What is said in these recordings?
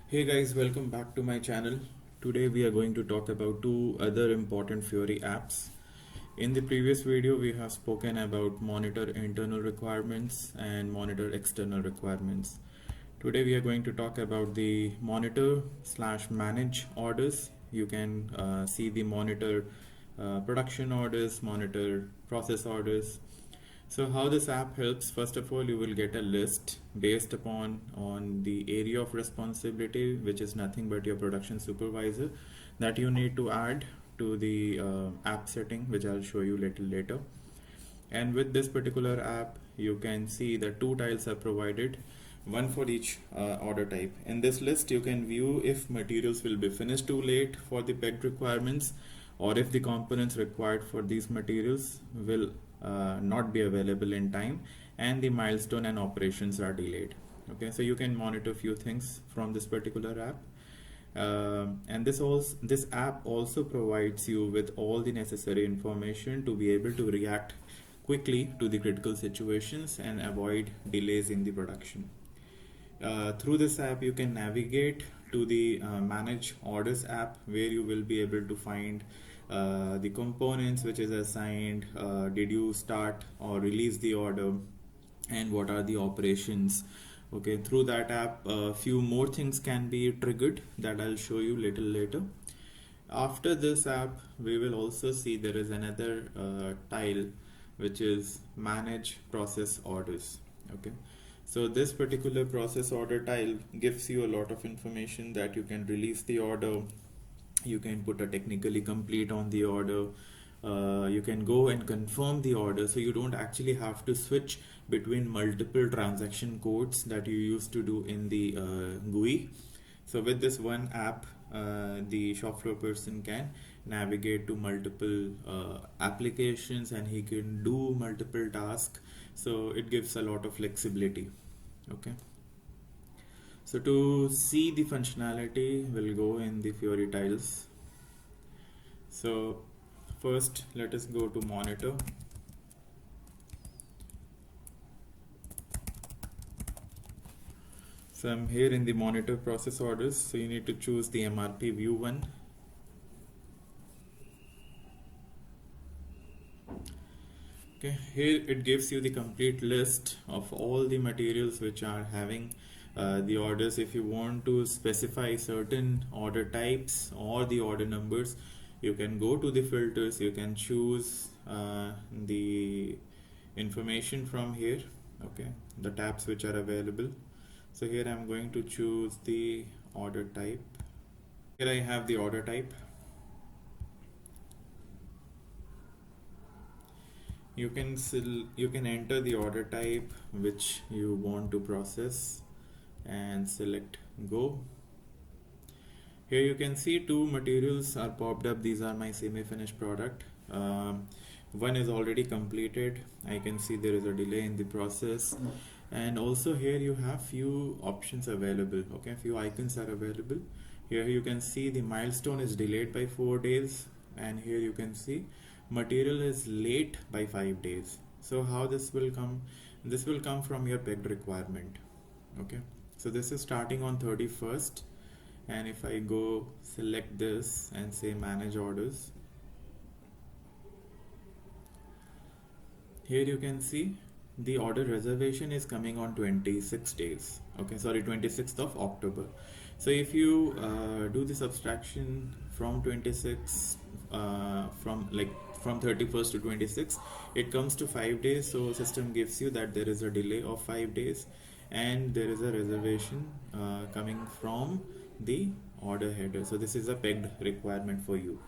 Hey guys, welcome back to my channel. Today we are going to talk about two other important Fiori apps. In the previous video, we have spoken about monitor internal requirements and monitor external requirements. Today we are going to talk about the monitor slash manage orders. You can see the monitor production orders, monitor process orders. So how this app helps, first of all, you will get a list based upon on the area of responsibility, which is nothing but your production supervisor, that you need to add to the app setting, which I'll show you little later. And with this particular app, you can see that two tiles are provided, one for each order type. In this list, you can view if materials will be finished too late for the pegged requirements, or if the components required for these materials will not be available in time, and the milestone and operations are delayed. Okay, so you can monitor few things from this particular app. And this app also provides you with all the necessary information to be able to react quickly to the critical situations and avoid delays in the production. Through this app, you can navigate to the manage orders app, where you will be able to find the components which is assigned, did you start or release the order, and what are the operations. Okay, through that app, a few more things can be triggered that I'll show you little later. After this app, we will also see there is another tile which is manage process orders. Okay, so this particular process order tile gives you a lot of information that you can release the order, you can put a technically complete on the order, you can go and confirm the order, so you don't actually have to switch between multiple transaction codes that you used to do in the GUI. So with this one app, the shop floor person can navigate to multiple applications, and he can do multiple tasks, so it gives a lot of flexibility. Okay, so to see the functionality, we'll go in the Fiori tiles. So first, let us go to monitor. So I'm here in the monitor process orders, so you need to choose the MRP view one. Okay, here it gives you the complete list of all the materials which are having the orders. If you want to specify certain order types or the order numbers, you can go to the filters, you can choose the information from here. Okay, the tabs which are available. So here I'm going to choose the order type. Here I have the order type. You can enter the order type which you want to process and select go. Here you can see two materials are popped up. These are my semi-finished product. One is already completed. I can see there is a delay in the process, and also here you have few options available. Okay, few icons are available. Here you can see the milestone is delayed by 4 days, and here you can see material is late by 5 days. So how this will come? This will come from your pegged requirement. Okay, so this is starting on 31st, and if I go select this and say manage orders, here you can see the order reservation is coming on 26 days. Okay, sorry, 26th of October. So if you do the subtraction from 26 from 31st to 26, it comes to 5 days. So system gives you that there is a delay of 5 days, and there is a reservation coming from the order header. So this is a pegged requirement for you.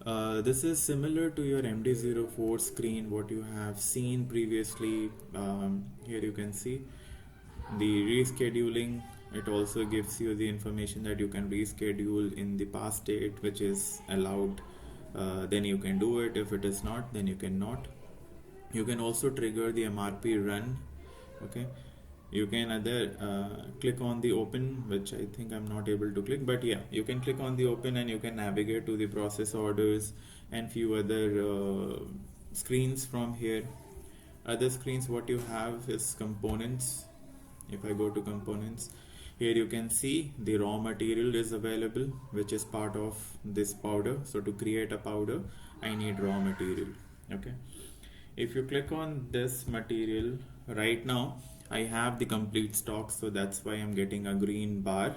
This is similar to your MD04 screen, what you have seen previously. Here you can see the rescheduling. It also gives you the information that you can reschedule in the past date, which is allowed. Then you can do it. If it is not, then you cannot. You can also trigger the MRP run. Okay, you can either click on the open, which I think I'm not able to click, but yeah, you can click on the open and you can navigate to the process orders and few other screens from here. Other screens what you have is components. If I go to components, Here you can see the raw material is available, which is part of this powder. So to create a powder, I need raw material. Okay. If you click on this material right now, I have the complete stock, so that's why I'm getting a green bar.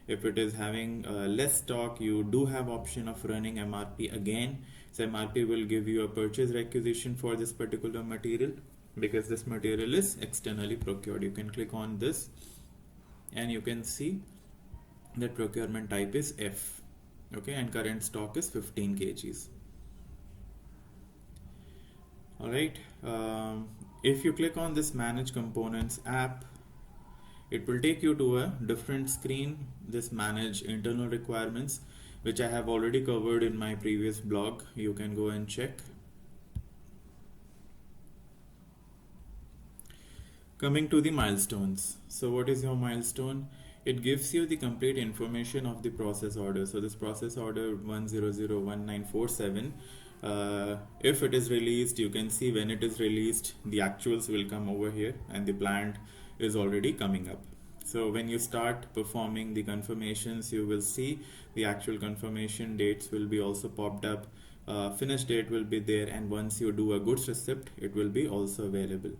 If it is having less stock, you do have option of running MRP again. So MRP will give you a purchase requisition for this particular material, because this material is externally procured. You can click on this and you can see that procurement type is F. Okay, and current stock is 15 kgs. Alright, if you click on this manage components app, it will take you to a different screen, this manage internal requirements, which I have already covered in my previous blog. You can go and check. Coming to the milestones. So what is your milestone? It gives you the complete information of the process order. So this process order 1001947, if it is released, you can see when it is released, the actuals will come over here and the plant is already coming up. So when you start performing the confirmations, you will see the actual confirmation dates will be also popped up. Finish date will be there, and once you do a goods receipt, it will be also available.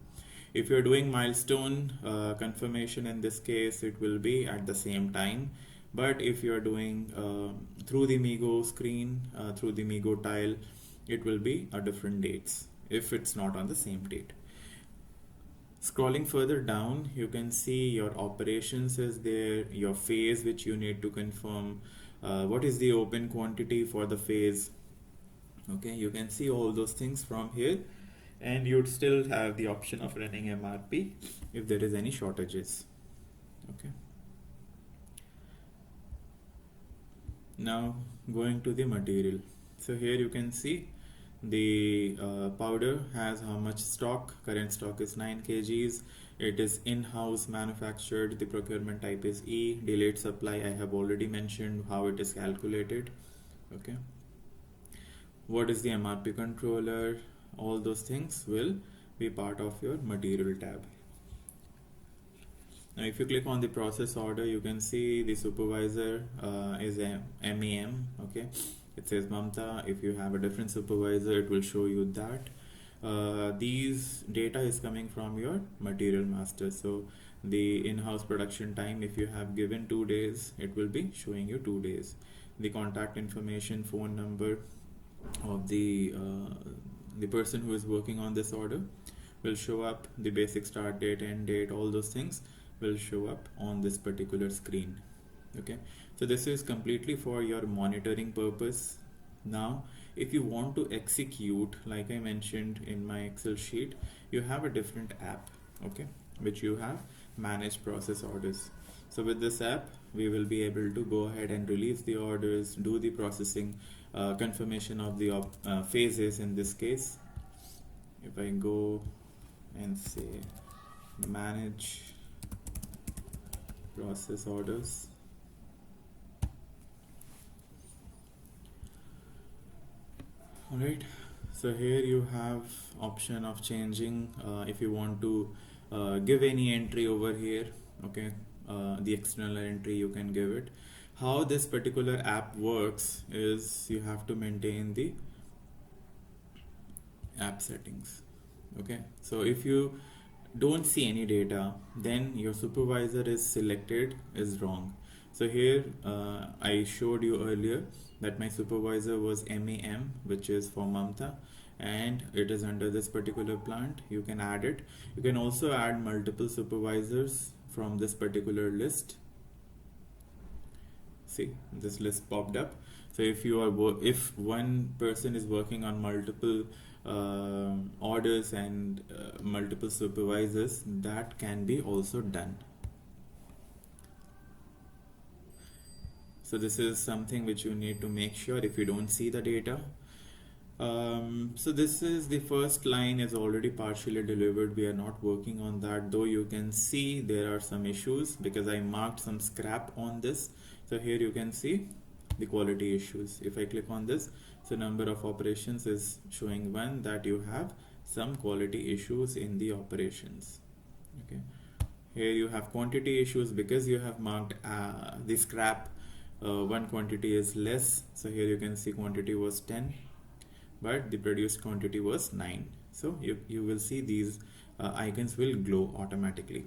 If you're doing milestone confirmation, in this case, it will be at the same time. But if you're doing through the Migo screen, through the Migo tile, it will be a different dates if it's not on the same date. Scrolling further down, you can see your operations is there, your phase which you need to confirm, what is the open quantity for the phase. Okay, you can see all those things from here, and you'd still have the option of running MRP if there is any shortages. Okay. Now going to the material. So here you can see the powder has how much stock. Current stock is 9 kgs. It is in-house manufactured. The procurement type is E. Delayed supply, I have already mentioned how it is calculated. Okay. What is the MRP controller? All those things will be part of your material tab. Now if you click on the process order, you can see the supervisor is a MAM. Okay, it says Mamta. If you have a different supervisor, it will show you that. These data is coming from your material master. So the in-house production time, if you have given 2 days, it will be showing you 2 days. The contact information, phone number of the person who is working on this order will show up. The basic start date, end date, all those things will show up on this particular screen. Okay, so this is completely for your monitoring purpose. Now if you want to execute, like I mentioned in my Excel sheet, you have a different app, okay, which you have manage process orders. So with this app, we will be able to go ahead and release the orders, do the processing, confirmation of the phases. In this case, if I go and say manage process orders, alright, so here you have option of changing if you want to give any entry over here. Okay, the external entry you can give it. How this particular app works is you have to maintain the app settings. Okay, so if you don't see any data, then your supervisor is selected is wrong. So here I showed you earlier that my supervisor was MAM, which is for Mamta, and it is under this particular plant. You can add it. You can also add multiple supervisors from this particular list. See, this list popped up. So if you are if one person is working on multiple orders and multiple supervisors, that can be also done. So this is something which you need to make sure if you don't see the data. So this is the first line is already partially delivered. We are not working on that, though you can see there are some issues because I marked some scrap on this. So here you can see the quality issues. If I click on this, so number of operations is showing 1, that you have some quality issues in the operations. Okay, Here you have quantity issues because you have marked the scrap one quantity is less. So here you can see quantity was 10, but the produced quantity was 9. So you will see these icons will glow automatically.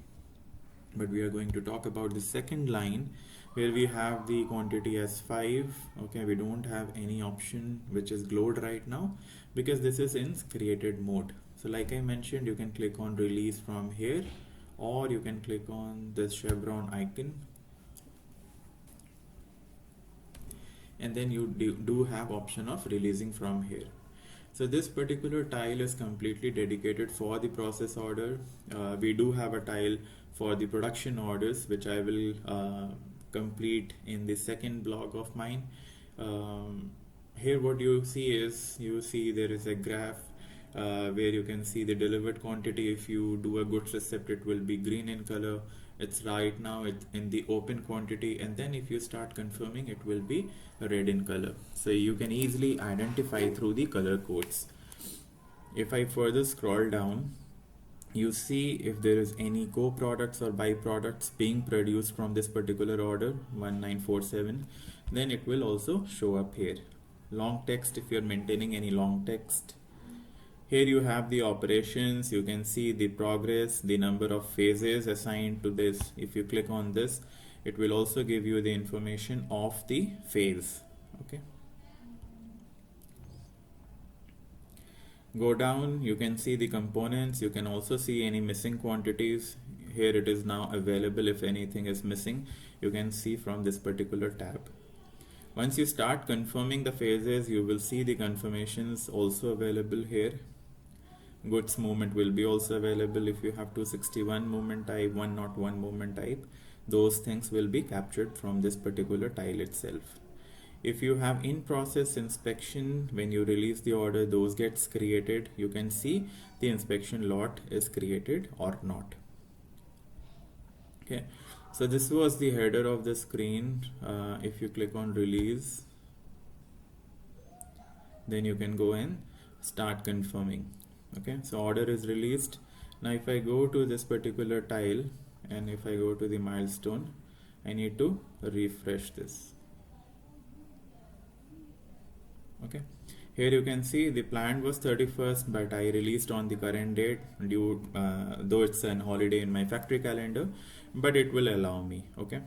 But we are going to talk about the second line where we have the quantity as 5. Okay, we don't have any option which is glowed right now because this is in created mode. So like I mentioned, you can click on release from here, or you can click on this chevron icon, and then you do have option of releasing from here. So this particular tile is completely dedicated for the process order. We do have a tile for the production orders, which I will complete in the second blog of mine. Here what you see there is a graph where you can see the delivered quantity. If you do a goods receipt, it will be green in color. It's right now in the open quantity, and then if you start confirming, it will be red in color. So you can easily identify through the color codes. If I further scroll down, you see if there is any co-products or byproducts being produced from this particular order 1947, then it will also show up here. Long text, if you're maintaining any long text. Here you have the operations. You can see the progress, the number of phases assigned to this. If you click on this, it will also give you the information of the phase. Okay. Go down, you can see the components. You can also see any missing quantities. Here it is now available. If anything is missing, you can see from this particular tab. Once you start confirming the phases, you will see the confirmations also available here. Goods movement will be also available. If you have 261 movement type, 101 movement type, those things will be captured from this particular tile itself. If you have in process inspection, when you release the order, those gets created. You can see the inspection lot is created or not. Okay, so this was the header of the screen. If you click on release, then you can go and start confirming. Okay, so order is released. Now if I go to this particular tile and if I go to the milestone, I need to refresh this. Okay, here you can see the plan was 31st, but I released on the current date due though it's an holiday in my factory calendar, but it will allow me. Okay,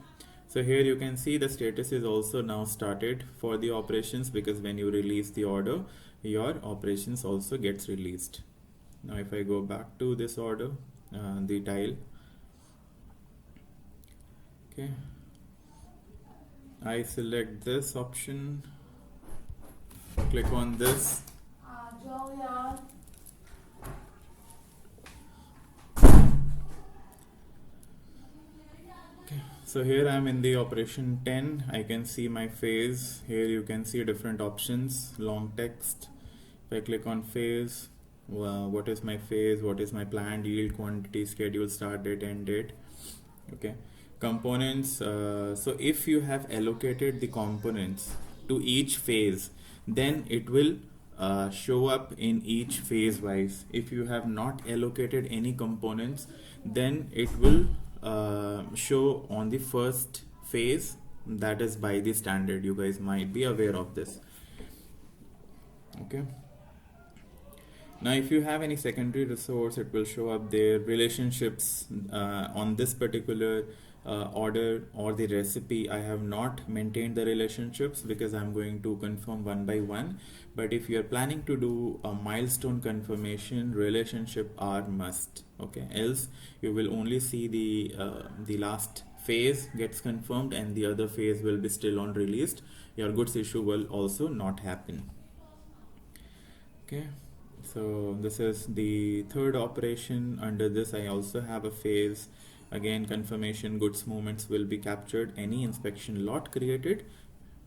so here you can see the status is also now started for the operations, because when you release the order, your operations also gets released. Now if I go back to this order, the tile, okay, I select this option, click on this, okay. So here I am in the operation 10. I can see my phase. Here you can see different options, long text. If I click on phase, what is my phase, what is my planned yield quantity, schedule, start date, end date. Okay, components. So if you have allocated the components to each phase, then it will show up in each phase wise. If you have not allocated any components, then it will show on the first phase. That is by the standard. You guys might be aware of this. Okay, now if you have any secondary resource, it will show up there. Relationships on this particular order or the recipe, I have not maintained the relationships because I'm going to confirm one by one. But if you are planning to do a milestone confirmation, relationship are must. Okay, else you will only see the last phase gets confirmed and the other phase will be still on released. Your goods issue will also not happen. Okay, so this is the third operation. Under this I also have a phase. Again, confirmation, goods movements will be captured. Any inspection lot created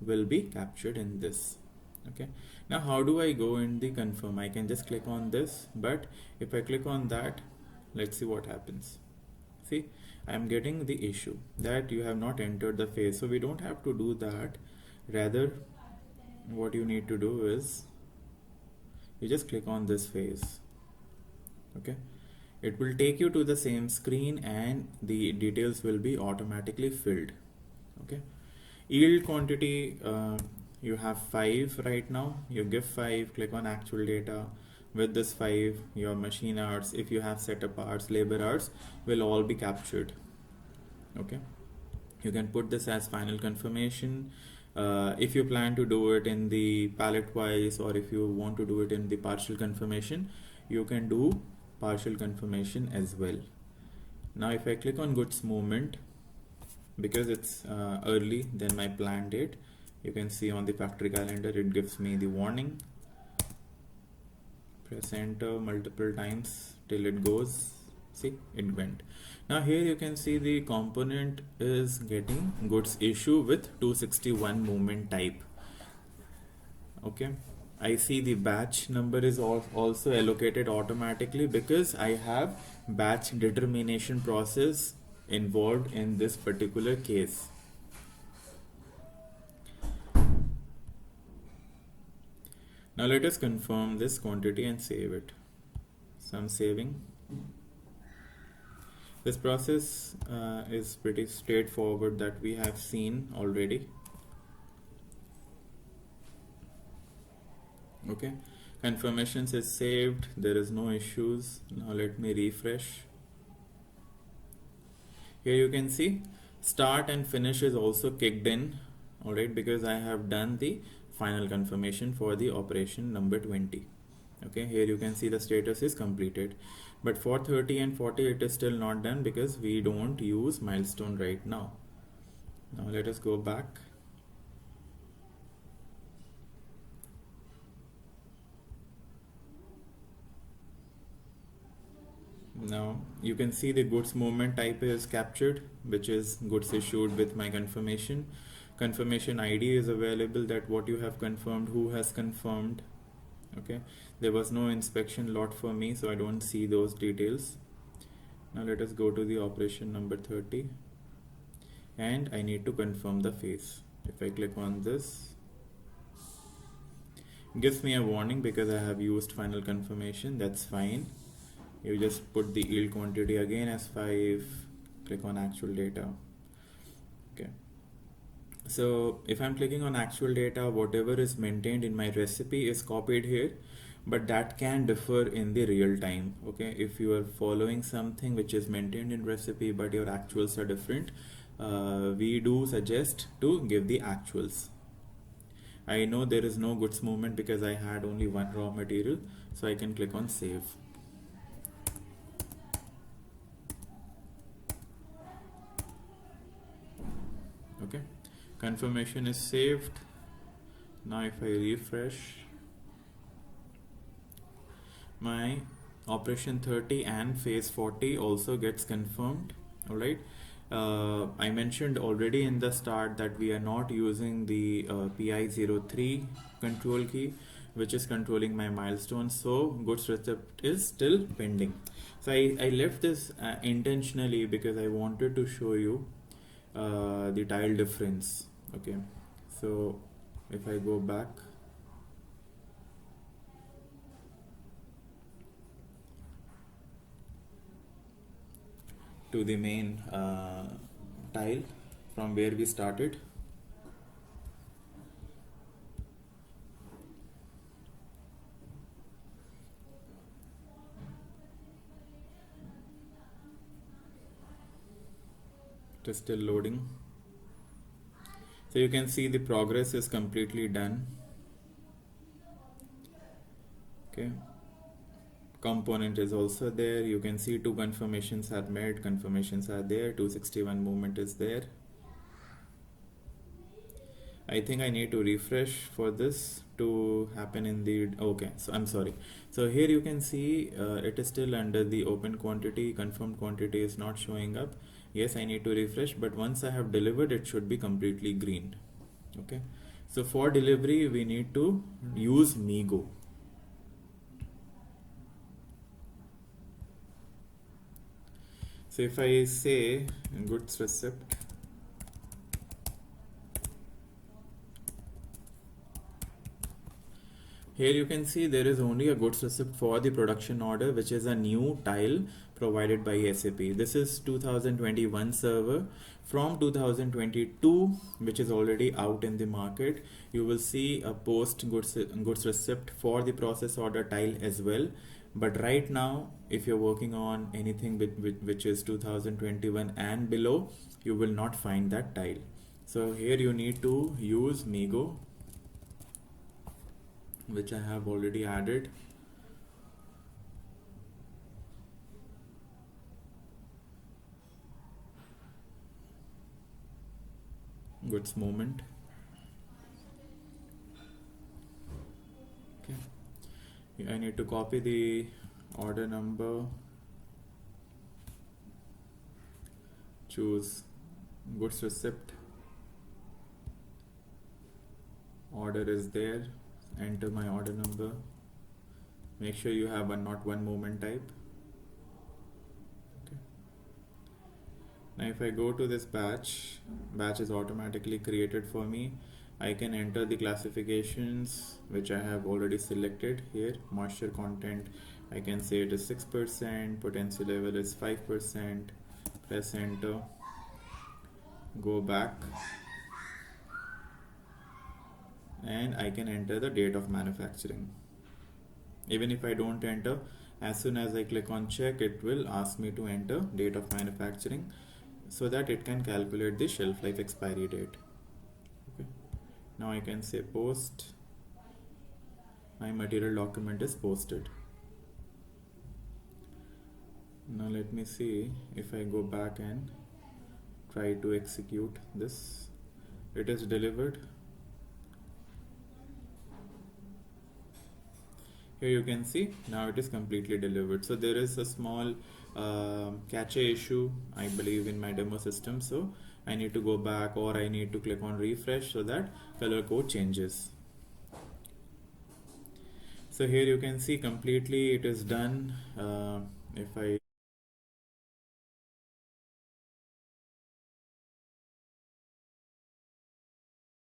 will be captured in this. Okay, now how do I go in the confirm? I can just click on this, but if I click on that, let's see what happens. See, I am getting the issue that you have not entered the phase. So we don't have to do that. Rather, what you need to do is you just click on this phase. Okay, It will take you to the same screen and the details will be automatically filled. Okay. Yield quantity, you have 5 right now. You give 5, click on actual data. With this 5, your machine hours, if you have setup hours, labor hours, will all be captured. Okay. You can put this as final confirmation. If you plan to do it in the palette wise, or if you want to do it in the partial confirmation, you can do partial confirmation as well. Now if I click on goods movement, because it's early than my planned date, you can see on the factory calendar it gives me the warning. Press enter multiple times till it goes. See, it went. Now here you can see the component is getting goods issue with 261 movement type. Okay, I see the batch number is also allocated automatically because I have batch determination process involved in this particular case. Now let us confirm this quantity and save it. So I'm saving. This process is pretty straightforward that we have seen already. Okay, confirmations is saved, there is no issues. Now let me refresh. Here you can see start and finish is also kicked in, alright, because I have done the final confirmation for the operation number 20. Okay, here you can see the status is completed, but for 30 and 40 it is still not done because we don't use milestone right now. Now let us go back. Now you can see the goods movement type is captured, which is goods issued with my confirmation. Confirmation ID is available, that what you have confirmed, who has confirmed. Okay, there was no inspection lot for me, so I don't see those details. Now let us go to the operation number 30 and I need to confirm the phase. If I click on this, it gives me a warning because I have used final confirmation. That's fine. You just put the yield quantity again as 5, click on actual data. Okay, so if I'm clicking on actual data, whatever is maintained in my recipe is copied here, but that can differ in the real time. Okay, if you are following something which is maintained in recipe but your actuals are different, we do suggest to give the actuals. I know there is no goods movement because I had only one raw material, so I can click on save. Okay, confirmation is saved. Now if I refresh, my operation 30 and phase 40 also gets confirmed. Alright, I mentioned already in the start that we are not using the PI03 control key, which is controlling my milestones, so goods receipt is still pending. So I left this intentionally because I wanted to show you the tile difference. Okay, so if I go back, to the main tile from where we started, it is still loading. So you can see the progress is completely done. Okay, component is also there. You can see 2 confirmations are made, confirmations are there, 261 movement is there. I think I need to refresh for this to happen in the, okay, so I'm sorry. So here you can see it is still under the open quantity, confirmed quantity is not showing up. Yes, I need to refresh, but once I have delivered, it should be completely green. Okay, so for delivery we need to use Migo. So if I say goods receipt, Here you can see there is only a goods receipt for the production order, which is a new tile provided by SAP. This is 2021 server. From 2022, which is already out in the market, you will see a post goods receipt for the process order tile as well. But right now, if you're working on anything which is 2021 and below, you will not find that tile. So here you need to use Migo, which I have already added. Goods moment. Okay. I need to copy the order number, choose goods receipt, order is there, enter my order number, make sure you have not one moment type. Okay. Now if I go to this batch is automatically created for me. I can enter the classifications which I have already selected here. Moisture content, I can say it is 6%, potency level is 5%, press enter, go back, and I can enter the date of manufacturing. Even if I don't enter, as soon as I click on check, it will ask me to enter date of manufacturing so that it can calculate the shelf life expiry date. Okay. Now I can say post. My material document is posted. Now let me see if I go back and try to execute this. It is delivered. Here you can see now it is completely delivered. So there is a small cache issue, I believe, in my demo system. So I need to go back, or I need to click on refresh so that color code changes. So here you can see completely it is done. If I